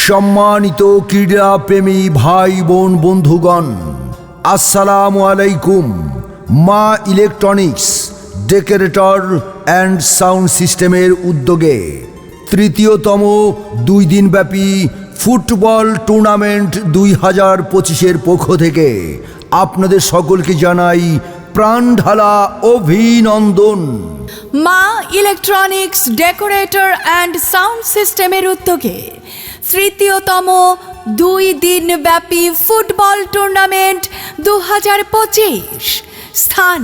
সম্মানিত ক্রীড়া প্রেমী ভাই বোন বন্ধুগণ, আসসালামু আলাইকুম। মা ইলেকট্রনিক্স ডেকোরেটর অ্যান্ড সাউন্ড সিস্টেমের উদ্যোগে তৃতীয়তম 2 দিনব্যাপী ফুটবল টুর্নামেন্ট 2025-এর পক্ষ থেকে আপনাদের সকলকে জানাই প্রাণঢালা অভিনন্দন। মা ইলেকট্রনিক্স ডেকোরেটর অ্যান্ড সাউন্ড সিস্টেমের উদ্যোগে তৃতীয়তম 2 দিনব্যাপী ফুটবল টুর্নামেন্ট 2025, স্থান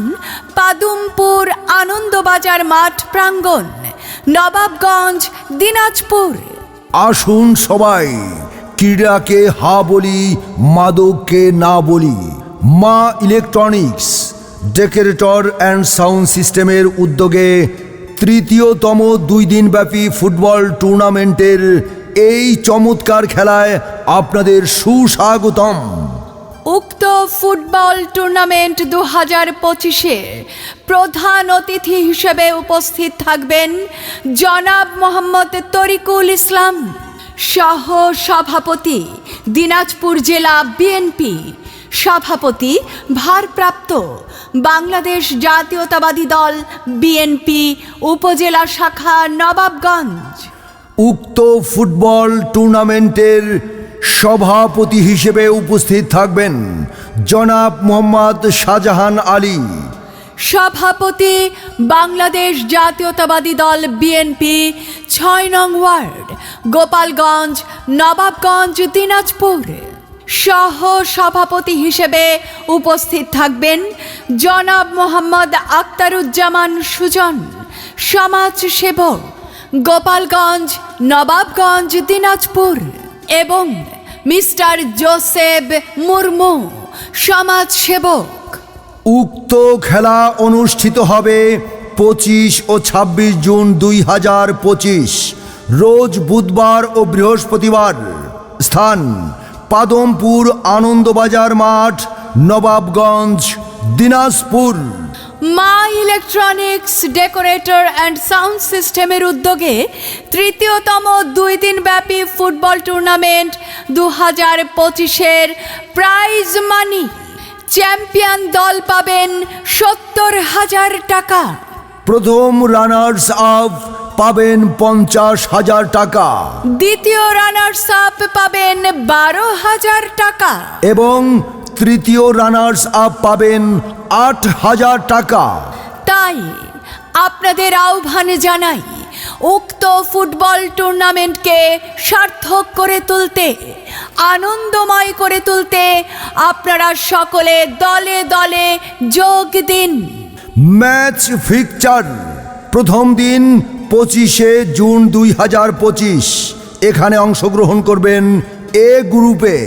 পাদুমপুর আনন্দবাজার মাঠ প্রাঙ্গণ, নবাবগঞ্জ, দিনাজপুর। আসুন সবাই ক্রীড়াকে হা বলি, মাদককে না বলি। মা ইলেকট্রনিক্স ডেকোরেটর অ্যান্ড সাউন্ড সিস্টেমের উদ্যোগে তৃতীয়তম 2 দিনব্যাপী ফুটবল টুর্নামেন্টের এই চমৎকার খেলায় আপনাদের সুস্বাগতম। উক্ত ফুটবল টুর্নামেন্ট 2025-এ প্রধান অতিথি হিসেবে উপস্থিত থাকবেন জনাব মোহাম্মদ তরিকুল ইসলাম, সহ সভাপতি দিনাজপুর জেলা বিএনপি, সভাপতি ভারপ্রাপ্ত বাংলাদেশ জাতীয়তাবাদী দল বিএনপি উপজেলা শাখা নবাবগঞ্জ। উক্ত ফুটবল টুর্নামেন্টের সভাপতি হিসেবে উপস্থিত থাকবেন জনাব মোহাম্মদ শাহজাহান আলী, সভাপতি বাংলাদেশ জাতীয়তাবাদী দল বিএনপি 6 নং ওয়ার্ড, গোপালগঞ্জ, নবাবগঞ্জ, দিনাজপুর। সহ সভাপতি হিসেবে উপস্থিত থাকবেন জনাব মোহাম্মদ আক্তারুজ্জামান সুজন, সমাজসেবক, গোপালগঞ্জ, নবাবগঞ্জ, দিনাজপুর, এবং মিস্টার জোসেফ মুর্মু, সমাজসেবক। উক্ত খেলা অনুষ্ঠিত হবে 25 ও 26 জুন 2025, রোজ বুধবার ও বৃহস্পতিবার। স্থান পাদমপুর আনন্দবাজার মাঠ, নবাবগঞ্জ, দিনাজপুর। মা ইলেকট্রনিক্স ডেকোরেটর অ্যান্ড সাউন্ড সিস্টেমের উদ্যোগে তৃতীয়তম 2 দিনব্যাপী ফুটবল টুর্নামেন্ট 2025-এর প্রাইজ মানি চ্যাম্পিয়ন দল পাবেন 70,000 টাকা। প্রথম রানার্স আপ পাবেন 50,000 টাকা, দ্বিতীয় রানার্স আপ পাবেন 12,000 টাকা এবং তৃতীয় রানার্স আপ পাবেন 8,000 টাকা। তাই আপনাদের আহ্বানে জানাই, উক্ত ফুটবল টুর্নামেন্টকে সার্থক করে তুলতে, আনন্দময় করে তুলতে আপনারা সকলে দলে দলে যোগ দিন। ম্যাচ ফিকচার: প্রথম দিন 25 জুন 2025। এখানে অংশগ্রহণ করবেন এ গ্রুপে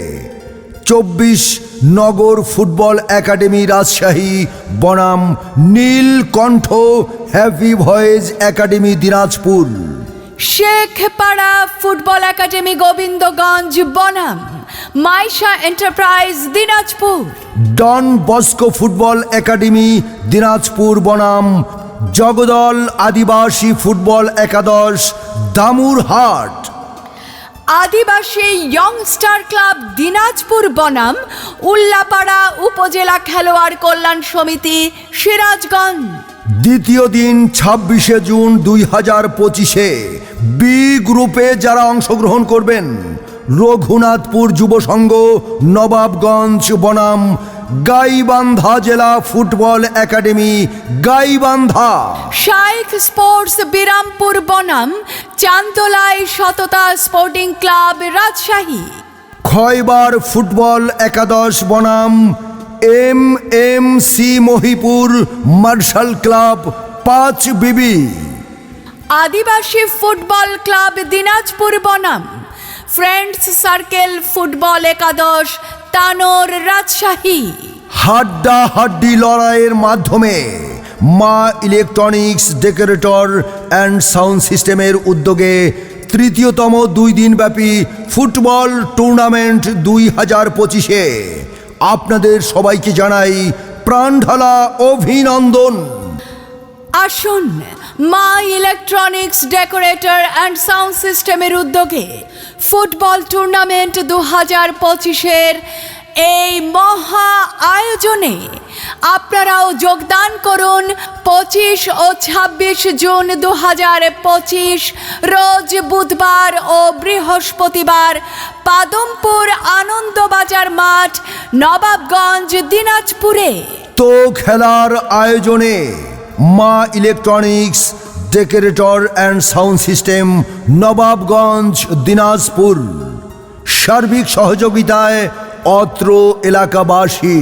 24 নগর ফুটবল একাডেমি রাজশাহী বনাম Nilkantha happy voice academy Dinajpur, Shekhpara football academy Gobindaganj বনাম Maisha enterprise Dinajpur, Don Bosco football academy Dinajpur বনাম জগদল আদিবাসী ফুটবল একাদশ দামুরহাট, আদিবাসী ইয়ংস্টার ক্লাব দিনাজপুর বনাম উল্লাপাড়া উপজেলা খেলোয়াড় কল্যাণ সমিতি সিরাজগঞ্জ। দ্বিতীয় দিন 26 জুন 2025-এ বি গ্রুপে যারা অংশগ্রহণ করবেন, রঘুনাথপুর যুব সংঘ নবাবগঞ্জ বনাম গাইবান্ধা জেলা ফুটবল একাডেমি গাইবান্ধা, শাইখ স্পোর্টস বিরামপুর বনাম চান্দলাই সততা স্পোর্টিং ক্লাব রাজশাহী, খয়বার ফুটবল একাদশ বনাম MMC মহিপুর মার্শাল ক্লাব 5 বিবি, আদিবাসী ফুটবল ক্লাব দিনাজপুর বনাম ফ্রেন্ডস সার্কেল ফুটবল একাদশ তানোর রাজশাহী। হাড্ডাহাড্ডি লড়াইয়ের মাধ্যমে মা ইলেকট্রনিক্স ডেকোরেটর অ্যান্ড সাউন্ড সিস্টেমের উদ্যোগে তৃতীয়তম 2 দিনব্যাপী ফুটবল টুর্নামেন্ট 2025-এ আপনাদের সবাইকে জানাই প্রাণঢালা অভিনন্দন। আসুন মা ইলেকট্রনিক্স ডেকোরেটর অ্যান্ড সাউন্ড সিস্টেমের উদ্যোগে ফুটবল টুর্নামেন্ট 2025-এর এই মহা আয়োজনে আপনারাও যোগদান করুন 25 ও 26 জুন 2025 রোজ বুধবার ও বৃহস্পতিবার পাদমপুর আনন্দবাজার মাঠ, নবাবগঞ্জ, দিনাজপুরে। তো খেলার আয়োজনে মা electronics, decorator and sound system, Nawabganj, Dinajpur. সার্বিক সহযোগিতায় অত্র এলাকাবাসী।